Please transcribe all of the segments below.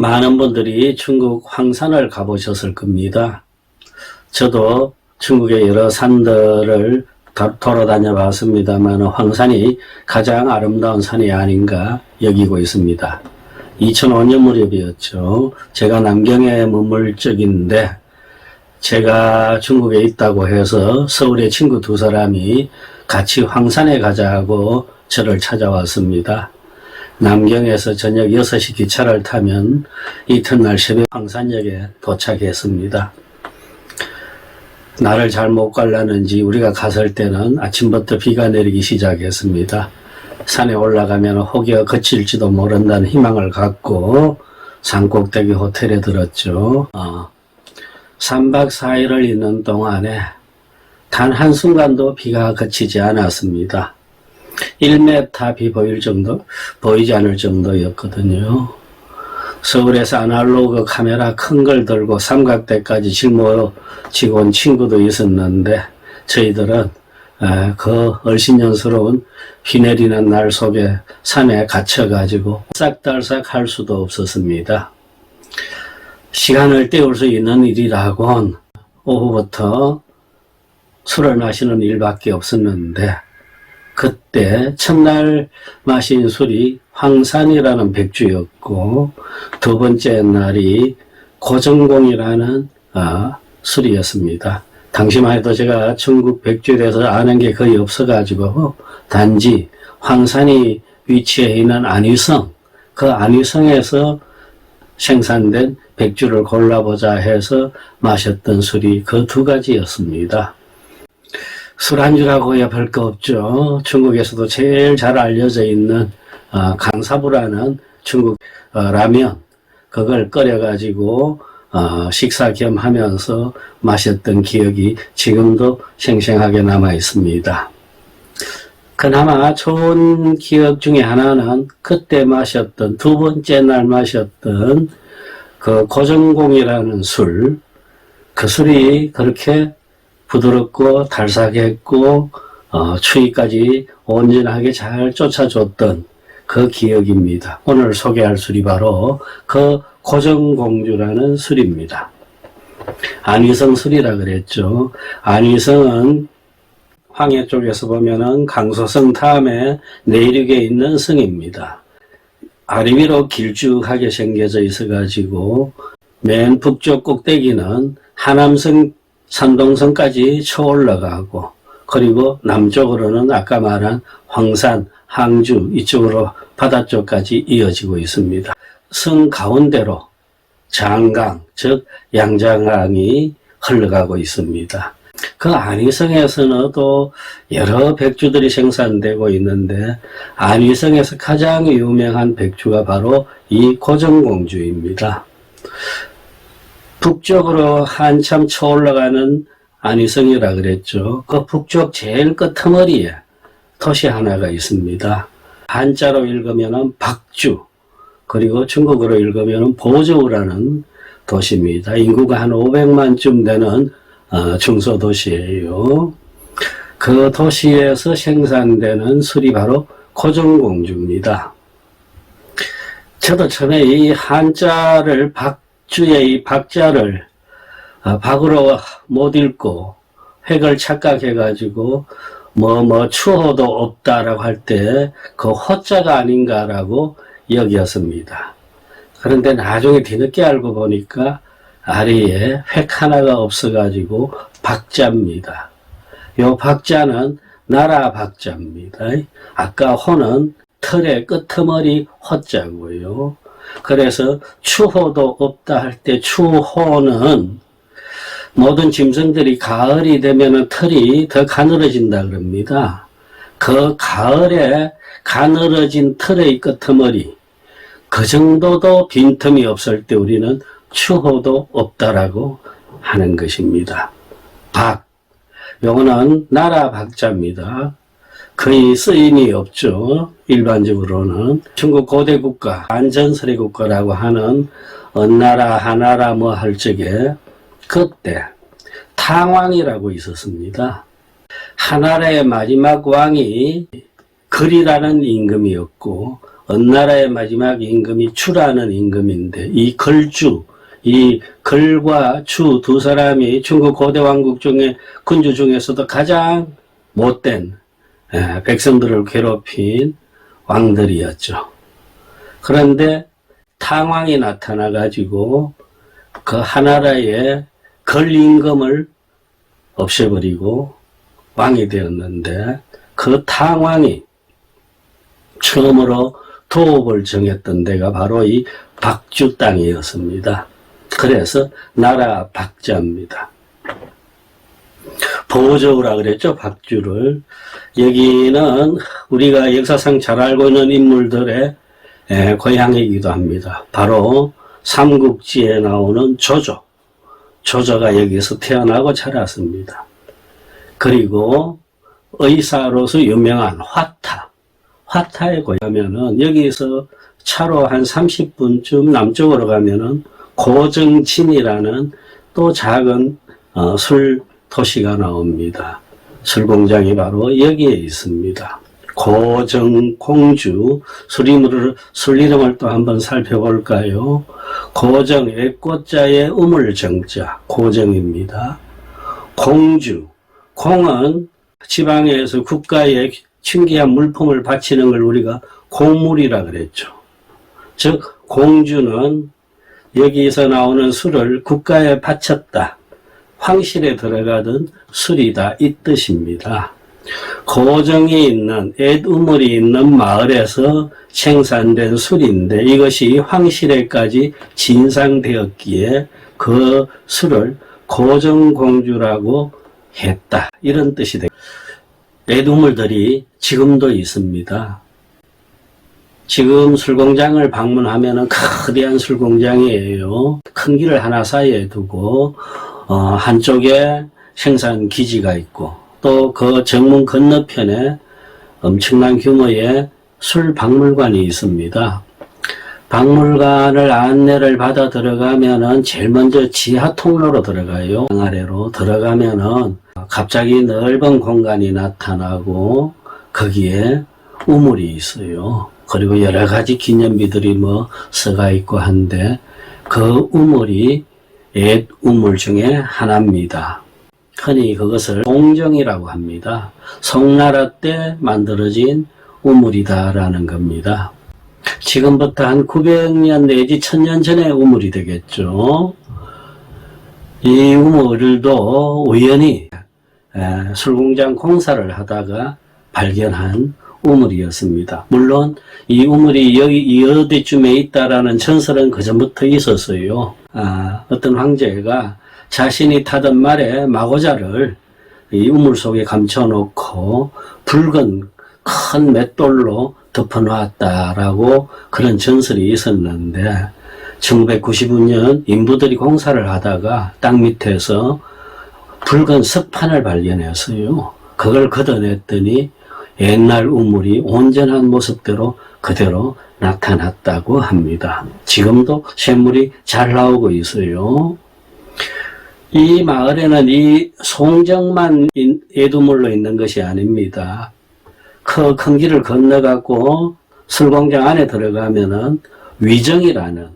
많은 분들이 중국 황산을 가보셨을 겁니다. 저도 중국의 여러 산들을 돌아다녀 봤습니다만 황산이 가장 아름다운 산이 아닌가 여기고 있습니다. 2005년 무렵이었죠. 제가 남경에 머물 적인데 제가 중국에 있다고 해서 서울의 친구 두 사람이 같이 황산에 가자고 저를 찾아왔습니다. 남경에서 저녁 6시 기차를 타면 이튿날 새벽 황산역에 도착했습니다. 날을 잘못 갈라는지 우리가 갔을 때는 아침부터 비가 내리기 시작했습니다. 산에 올라가면 혹여 그칠지도 모른다는 희망을 갖고 산꼭대기 호텔에 들었죠. 3박 4일을 있는 동안에 단 한순간도 비가 그치지 않았습니다. 1m 비 보이지 않을 정도였거든요. 서울에서 아날로그 카메라 큰 걸 들고 삼각대까지 짊어지고 온 친구도 있었는데 저희들은 그 얼씬년스러운 비 내리는 날 속에 산에 갇혀가지고 싹달싹 할 수도 없었습니다. 시간을 때울 수 있는 일이라곤 오후부터 술을 마시는 일밖에 없었는데 그때 첫날 마신 술이 황산이라는 백주였고 두 번째 날이 고정공이라는 술이었습니다. 당시만 해도 제가 중국 백주에 대해서 아는 게 거의 없어가지고 단지 황산이 위치해 있는 안위성, 그 안위성에서 생산된 백주를 골라보자 해서 마셨던 술이 그 두 가지였습니다. 술안주라고 해야 별 거 없죠. 중국에서도 제일 잘 알려져 있는 강사부라는 중국 라면, 그걸 끓여가지고 식사 겸 하면서 마셨던 기억이 지금도 생생하게 남아 있습니다. 그나마 좋은 기억 중에 하나는 그때 마셨던 두 번째 날 마셨던 그 고정공이라는 술, 그 술이 그렇게 부드럽고 달싹했고 추위까지 온전하게 잘 쫓아줬던 그 기억입니다. 오늘 소개할 술이 바로 그 고정공주라는 술입니다. 안위성 술이라 그랬죠. 안위성은 황해 쪽에서 보면은 강소성 다음에 내륙에 있는 성입니다. 아래 위로 길쭉하게 생겨져 있어가지고 맨 북쪽 꼭대기는 하남성 산동성까지 쳐 올라가고 그리고 남쪽으로는 아까 말한 황산, 항주 이쪽으로 바다 쪽까지 이어지고 있습니다. 성 가운데로 장강, 즉 양장강이 흘러가고 있습니다. 그 안위성에서는 또 여러 백주들이 생산되고 있는데 안위성에서 가장 유명한 백주가 바로 이 고정공주입니다. 북쪽으로 한참 쳐 올라가는 안위성이라 그랬죠. 그 북쪽 제일 끝머리에 도시 하나가 있습니다. 한자로 읽으면 박주, 그리고 중국어로 읽으면 보저우라는 도시입니다. 인구가 한 500만쯤 되는 중소도시예요. 그 도시에서 생산되는 술이 바로 고정공주입니다. 저도 처음에 이 한자를 박주의 이 박자를 박으로 못 읽고 획을 착각해가지고 추호도 없다라고 할 때 그 호자가 아닌가라고 여겼습니다. 그런데 나중에 뒤늦게 알고 보니까 아래에 획 하나가 없어가지고 박자입니다. 요 박자는 나라 박자입니다. 아까 호는 틀의 끄트머리 호자고요. 그래서 추호도 없다 할 때 추호는 모든 짐승들이 가을이 되면 털이 더 가늘어진다 그럽니다. 그 가을에 가늘어진 털의 끄트머리, 그 정도도 빈틈이 없을 때 우리는 추호도 없다라고 하는 것입니다. 박, 요거는 나라 박자입니다. 거의 쓰임이 없죠. 일반적으로는 중국 고대 국가, 안전설의 국가라고 하는 언나라, 하나라 뭐 할 적에 그때 탕왕이라고 있었습니다. 하나라의 마지막 왕이 거리라는 임금이었고 은나라의 마지막 임금이 추라는 임금인데 이 걸주, 이 걸과 추 두 사람이 중국 고대 왕국 중에 군주 중에서도 가장 못된 백성들을 괴롭힌 왕들이었죠. 그런데 탕왕이 나타나 가지고 그 하나라의 걸 임금을 없애버리고 왕이 되었는데 그 탕왕이 처음으로 도읍을 정했던 데가 바로 이 박주 땅이었습니다. 그래서 나라 박자입니다. 보저우라 그랬죠, 박주를. 여기는 우리가 역사상 잘 알고 있는 인물들의 고향이기도 합니다. 바로 삼국지에 나오는 조조. 조조가 여기서 태어나고 자랐습니다. 그리고 의사로서 유명한 화타. 화타에 가면은 여기서 차로 한 30분쯤 남쪽으로 가면은 고정진이라는 또 작은 술 도시가 나옵니다. 술 공장이 바로 여기에 있습니다. 고정, 공주, 술 이름을 또 한번 살펴볼까요? 고정, 애꽃자의 우물정자, 고정입니다. 공주, 공은 지방에서 국가에 신기한 물품을 바치는 걸 우리가 공물이라 그랬죠. 즉 공주는 여기서 나오는 술을 국가에 바쳤다. 황실에 들어가던 술이다 이 뜻입니다. 고정이 있는 앳우물이 있는 마을에서 생산된 술인데 이것이 황실에까지 진상되었기에 그 술을 고정공주라고 했다. 이런 뜻이 됩니다. 앳우물들이 지금도 있습니다. 지금 술공장을 방문하면 거대한 술공장이에요. 큰 길을 하나 사이에 두고 한쪽에 생산 기지가 있고 또 그 정문 건너편에 엄청난 규모의 술 박물관이 있습니다. 박물관을 안내를 받아 들어가면은 제일 먼저 지하 통로로 들어가요. 아래로 들어가면은 갑자기 넓은 공간이 나타나고 거기에 우물이 있어요. 그리고 여러 가지 기념비들이 써가 있고 한데 그 우물이 앳 우물 중에 하나입니다. 흔히 그것을 송정이라고 합니다. 송나라 때 만들어진 우물이다라는 겁니다. 지금부터 한 900년 내지 1000년 전의 우물이 되겠죠. 이 우물도 우연히 술공장 공사를 하다가 발견한 우물이었습니다. 물론 이 우물이 여기 어디쯤에 있다라는 전설은 그전부터 있었어요. 어떤 황제가 자신이 타던 말에 마고자를 이 우물 속에 감춰놓고 붉은 큰 맷돌로 덮어놓았다라고 그런 전설이 있었는데 1995년 인부들이 공사를 하다가 땅 밑에서 붉은 석판을 발견했어요. 그걸 걷어냈더니 옛날 우물이 온전한 모습대로 그대로 나타났다고 합니다. 지금도 샘물이 잘 나오고 있어요. 이 마을에는 이 송정만 앳우물로 있는 것이 아닙니다. 큰 길을 건너가고 술공장 안에 들어가면은 위정이라는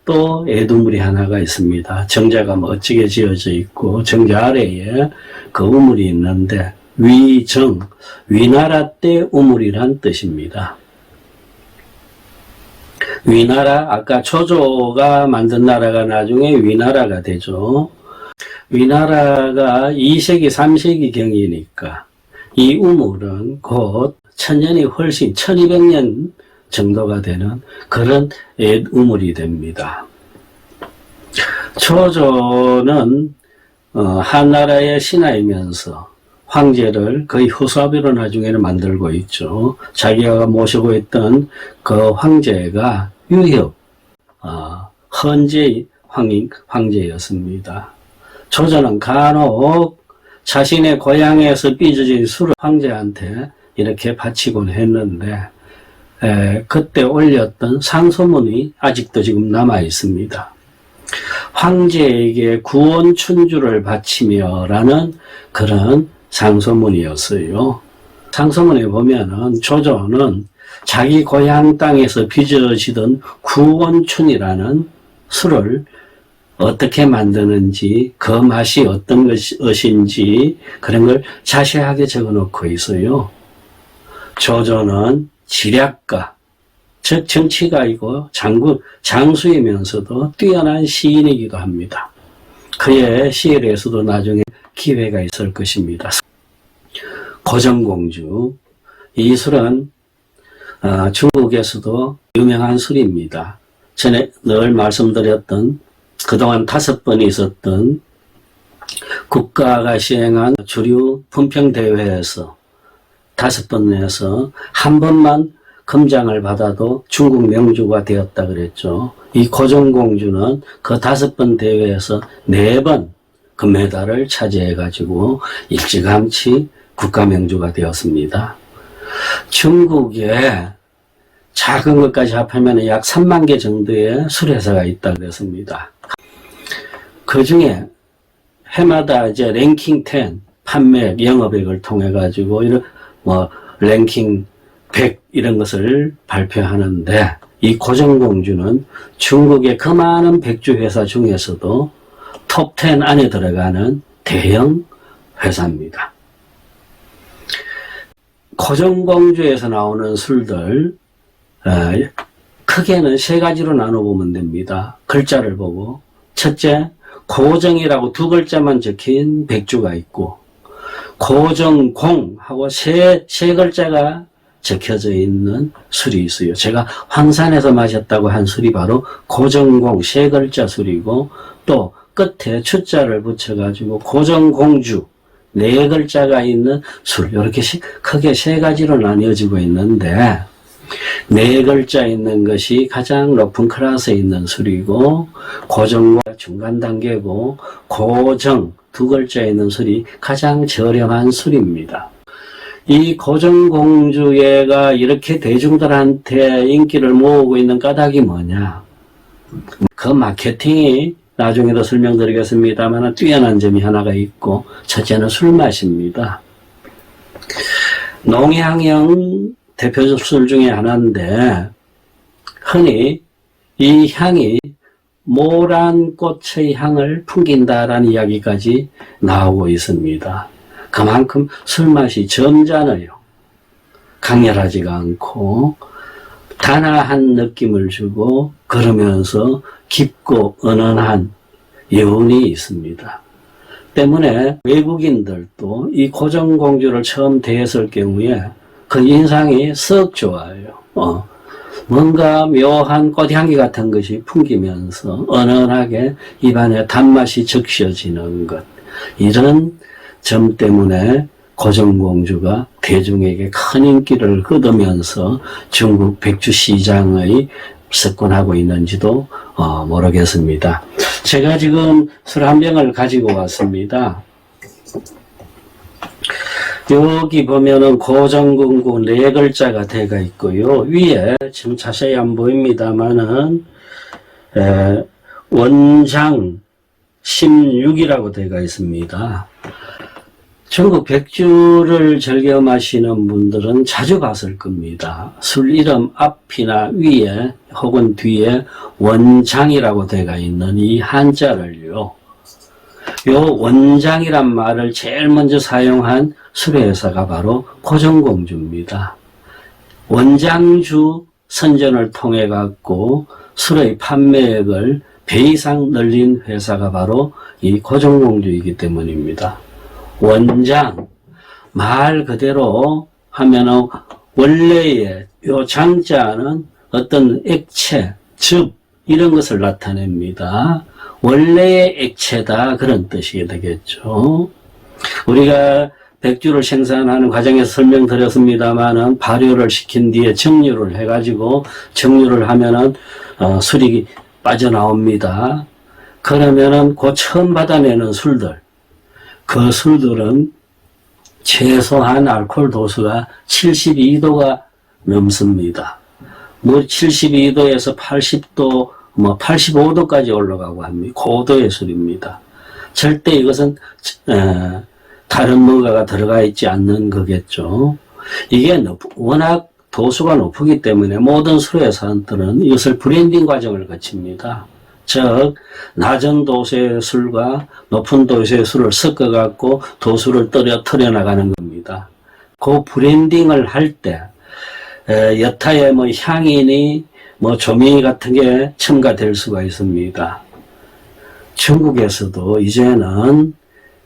또 앳우물이 하나가 있습니다. 정자가 멋지게 지어져 있고 정자 아래에 그 우물이 있는데 위정, 위나라 때 우물이란 뜻입니다. 위나라, 아까 조조가 만든 나라가 나중에 위나라가 되죠. 위나라가 2세기, 3세기 경이니까 이 우물은 곧 1000년이 훨씬 1200년 정도가 되는 그런 앳 우물이 됩니다. 조조는 한나라의 신하이면서 황제를 거의 후사비로 나중에는 만들고 있죠. 자기가 모시고 있던 그 황제가 유협, 헌제 황제였습니다. 조조는 간혹 자신의 고향에서 빚어진 술을 황제한테 이렇게 바치곤 했는데 그때 올렸던 상소문이 아직도 지금 남아 있습니다. 황제에게 구원 춘주를 바치며 라는 그런 상소문이었어요. 상소문에 보면은 조조는 자기 고향 땅에서 빚어지던 구원춘이라는 술을 어떻게 만드는지, 그 맛이 어떤 것인지 그런 걸 자세하게 적어놓고 있어요. 조조는 지략가, 즉 정치가이고 장수이면서도 뛰어난 시인이기도 합니다. 그의 시에서도 나중에 기회가 있을 것입니다. 고정공주, 이 술은 중국에서도 유명한 술입니다. 전에 늘 말씀드렸던 그동안 5번이 있었던 국가가 시행한 주류 품평대회에서 5번에서 한 번만 금장을 받아도 중국 명주가 되었다 그랬죠. 이 고정공주는 그 5번 대회에서 4번 금메달을 차지해가지고 일찌감치 국가명주가 되었습니다. 중국에 작은 것까지 합하면 약 3만 개 정도의 술회사가 있다 그랬습니다. 그 중에 해마다 이제 랭킹 10 판매 영업액을 통해 가지고 이런 랭킹 100 이런 것을 발표하는데, 이 고정공주는 중국의 그 많은 백주 회사 중에서도 톱 10 안에 들어가는 대형 회사입니다. 고정공주에서 나오는 술들 크게는 3가지로 나눠보면 됩니다. 글자를 보고, 첫째, 고정이라고 2글자만 적힌 백주가 있고, 고정공하고 세 글자가 적혀져 있는 술이 있어요. 제가 황산에서 마셨다고 한 술이 바로 고정공 3글자 술이고, 또 끝에 추자를 붙여가지고 고정공주 4글자가 있는 술, 이렇게 크게 3가지로 나뉘어지고 있는데, 4글자 있는 것이 가장 높은 클래스에 있는 술이고, 고정과 중간 단계고, 고정 2글자 있는 술이 가장 저렴한 술입니다. 이 고정공주회가 이렇게 대중들한테 인기를 모으고 있는 까닭이 뭐냐? 그 마케팅이 나중에도 설명드리겠습니다만 뛰어난 점이 하나가 있고, 첫째는 술맛입니다. 농향형 대표적 술 중에 하나인데, 흔히 이 향이 모란 꽃의 향을 풍긴다라는 이야기까지 나오고 있습니다. 그만큼 술맛이 점잖아요. 강렬하지가 않고 단아한 느낌을 주고, 그러면서 깊고 은은한 여운이 있습니다. 때문에 외국인들도 이 고정공주를 처음 대했을 경우에 그 인상이 썩 좋아요. 뭔가 묘한 꽃향기 같은 것이 풍기면서 은은하게 입안에 단맛이 적셔지는 것, 이런 점 때문에 고정공주가 대중에게 큰 인기를 얻으면서 중국 백주 시장의 석권하고 있는지도 모르겠습니다. 제가 지금 술 한 병을 가지고 왔습니다. 여기 보면은 고정공주 4글자가 되어 있고요. 위에 지금 자세히 안 보입니다만은 원장 16이라고 되어 있습니다. 중국 백주를 즐겨 마시는 분들은 자주 봤을 겁니다. 술 이름 앞이나 위에 혹은 뒤에 원장이라고 되어 있는 이 한자를요. 요 원장이란 말을 제일 먼저 사용한 술회사가 바로 고정공주입니다. 원장주 선전을 통해 갖고 술의 판매액을 배 이상 늘린 회사가 바로 이 고정공주이기 때문입니다. 원장, 말 그대로 하면은 원래의 요 장자는 어떤 액체, 즙 이런 것을 나타냅니다. 원래의 액체다, 그런 뜻이 되겠죠. 우리가 백주를 생산하는 과정에서 설명드렸습니다만은 발효를 시킨 뒤에 정류를 해가지고 정류를 하면은 술이 빠져나옵니다. 그러면은 그 처음 받아내는 술들, 그 술들은 최소한 알코올 도수가 72도가 넘습니다. 72도에서 80도, 85도까지 올라가고 합니다. 고도의 술입니다. 절대 이것은 다른 뭔가가 들어가 있지 않는 거겠죠. 이게 워낙 도수가 높기 때문에 모든 술회사들은 이것을 브랜딩 과정을 거칩니다. 즉 낮은 도수의 술과 높은 도수의 술을 섞어갖고 도수를 털어 나가는 겁니다. 그 브랜딩을 할 때 여타의 뭐 향이니 뭐 조미 같은 게 첨가될 수가 있습니다. 중국에서도 이제는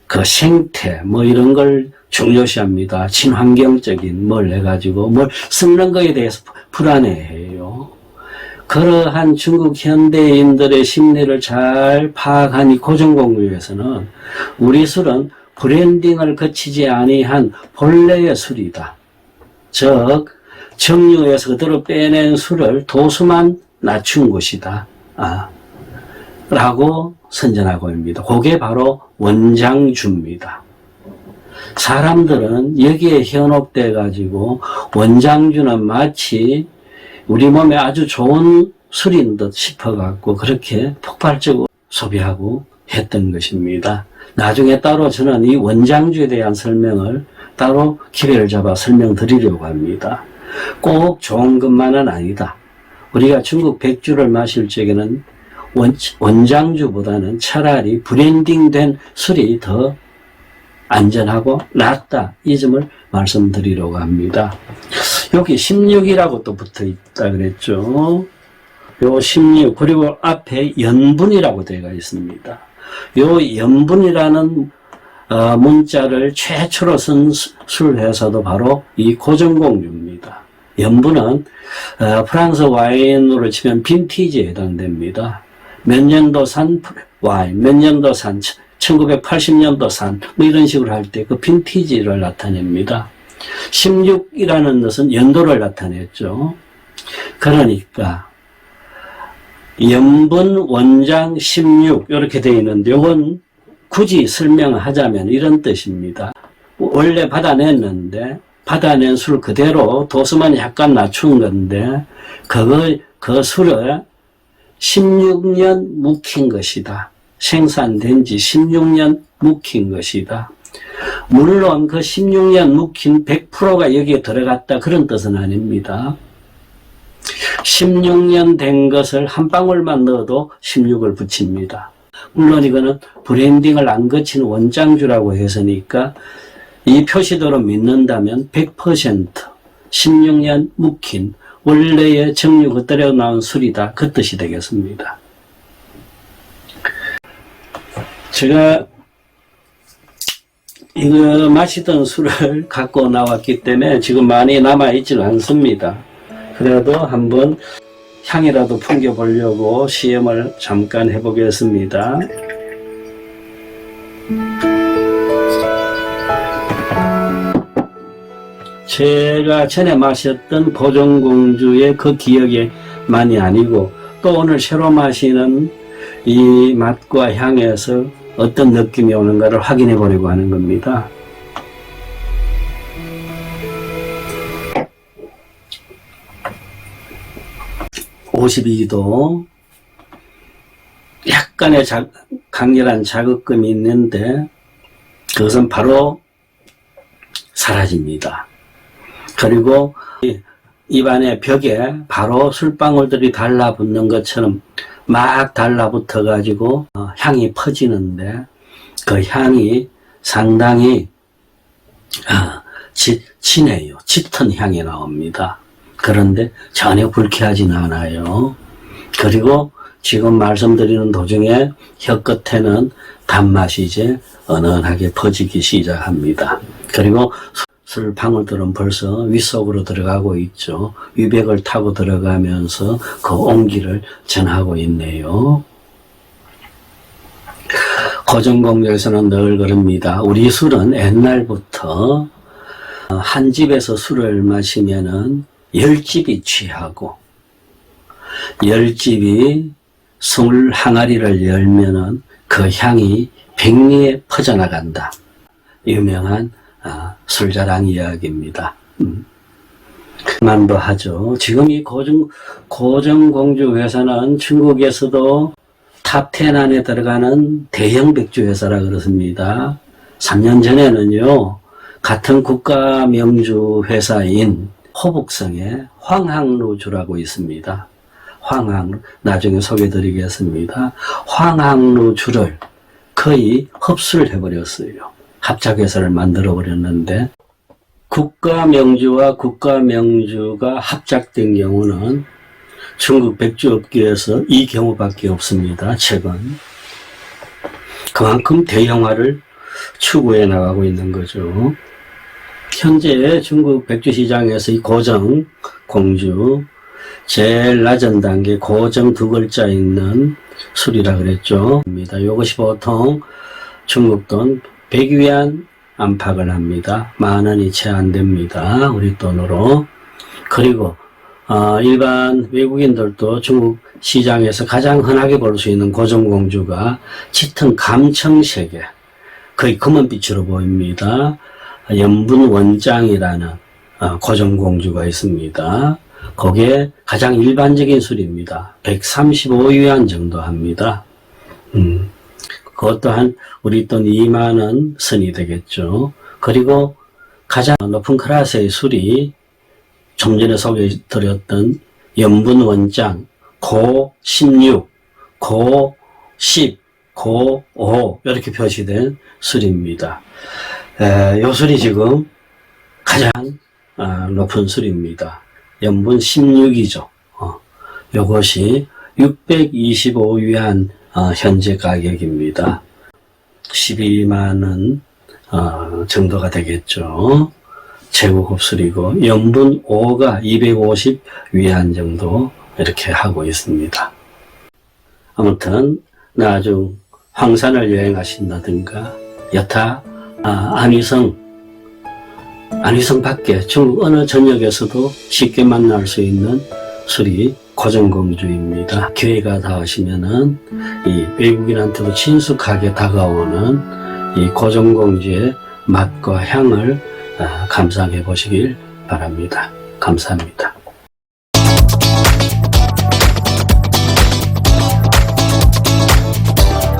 그 생태 뭐 이런 걸 중요시합니다. 친환경적인 뭘 해가지고 뭘 섞는 거에 대해서 불안해해요. 그러한 중국 현대인들의 심리를 잘 파악한 이 고정공유에서는 우리 술은 브랜딩을 거치지 아니한 본래의 술이다. 즉 정류에서 그대로 빼낸 술을 도수만 낮춘 것이다. 라고 선전하고 있습니다. 그게 바로 원장주입니다. 사람들은 여기에 현혹돼 가지고 원장주는 마치 우리 몸에 아주 좋은 술인 듯 싶어갖고 그렇게 폭발적으로 소비하고 했던 것입니다. 나중에 따로 저는 이 원장주에 대한 설명을 따로 기회를 잡아 설명드리려고 합니다. 꼭 좋은 것만은 아니다. 우리가 중국 백주를 마실 적에는 원장주보다는 차라리 브랜딩된 술이 더 안전하고 낫다. 이 점을 말씀드리려고 합니다. 여기 16이라고 또 붙어 있다 그랬죠. 요 16, 그리고 앞에 연분이라고 되어 있습니다. 요 연분이라는 문자를 최초로 쓴 술회사도 바로 이 고정공주입니다. 연분은 프랑스 와인으로 치면 빈티지에 해당됩니다. 몇 년도산 와인, 몇 년도산, 1980년도산 뭐 이런 식으로 할 때 그 빈티지를 나타냅니다. 16이라는 것은 연도를 나타냈죠. 그러니까 연분 원장 16 이렇게 되어 있는데 이건 굳이 설명하자면 이런 뜻입니다. 원래 받아냈는데 받아낸 술 그대로 도수만 약간 낮춘 건데 그 술을 16년 묵힌 것이다. 생산된 지 16년 묵힌 것이다. 물론 그 16년 묵힌 100%가 여기에 들어갔다 그런 뜻은 아닙니다. 16년 된 것을 한 방울만 넣어도 16을 붙입니다. 물론 이거는 브랜딩을 안 거친 원장주라고 해서니까 이 표시대로 믿는다면 100% 16년 묵힌 원래의 정류 그대로 나온 술이다. 그 뜻이 되겠습니다. 제가 이거 마시던 술을 갖고 나왔기 때문에 지금 많이 남아있지는 않습니다. 그래도 한번 향이라도 풍겨보려고 시험을 잠깐 해보겠습니다. 제가 전에 마셨던 고정공주의 그 기억이 많이 아니고 또 오늘 새로 마시는 이 맛과 향에서 어떤 느낌이 오는가를 확인해 보려고 하는 겁니다. (52도) 약간의 강렬한 자극감이 있는데 그것은 바로 사라집니다. 그리고 입안의 벽에 바로 술방울들이 달라붙는 것처럼 막 달라붙어 가지고 향이 퍼지는데 그 향이 상당히 진해요. 짙은 향이 나옵니다. 그런데 전혀 불쾌하진 않아요. 그리고 지금 말씀드리는 도중에 혀 끝에는 단맛이 이제 은은하게 퍼지기 시작합니다. 그리고 술 방울들은 벌써 윗속으로 들어가고 있죠. 위백을 타고 들어가면서 그 온기를 전하고 있네요. 고정공주에서는 늘 그럽니다. 우리 술은 옛날부터 한 집에서 술을 마시면은 10집이 취하고 10집이 술 항아리를 열면은 그 향이 백리에 퍼져나간다. 유명한 술자랑 이야기입니다. 만도 하죠. 지금 이 고정공주 회사는 중국에서도 탑10 안에 들어가는 대형 백주 회사라 그렇습니다. 3년 전에는요, 같은 국가 명주 회사인 호북성에 황항루주라고 있습니다. 나중에 소개드리겠습니다. 황항루주를 거의 흡수를 해버렸어요. 합작회사를 만들어버렸는데, 국가명주와 국가명주가 합작된 경우는 중국 백주업계에서 이 경우밖에 없습니다. 최근. 그만큼 대형화를 추구해 나가고 있는 거죠. 현재 중국 백주시장에서 이 고정공주, 제일 낮은 단계 고정 두 글자 있는 술이라 그랬죠. 이것이 보통 중국 돈 100위안 안팎을 합니다. 10,000원이 채 안 됩니다. 우리 돈으로. 그리고 일반 외국인들도 중국 시장에서 가장 흔하게 볼 수 있는 고정공주가 짙은 감청색에 거의 검은빛으로 보입니다. 연분원장이라는 고정공주가 있습니다. 그게 가장 일반적인 술입니다. 135위안 정도 합니다. 그것 또한 우리 돈 20,000원 선이 되겠죠. 그리고 가장 높은 클래스의 술이 좀 전에 소개해드렸던 연분원장, 고 16, 고 10, 고 5 이렇게 표시된 술입니다. 이 술이 지금 가장 높은 술입니다. 연분 16이죠. 이것이 625위안 현재 가격입니다. 12만원 정도가 되겠죠. 최고급 술이고 연분 5가 250위안 정도 이렇게 하고 있습니다. 아무튼 나중 황산을 여행하신다든가 여타 안위성 밖에 중국 어느 전역에서도 쉽게 만날 수 있는 술이 고정공주입니다. 기회가 닿으시면은 이 외국인한테도 친숙하게 다가오는 이 고정공주의 맛과 향을 감상해 보시길 바랍니다. 감사합니다.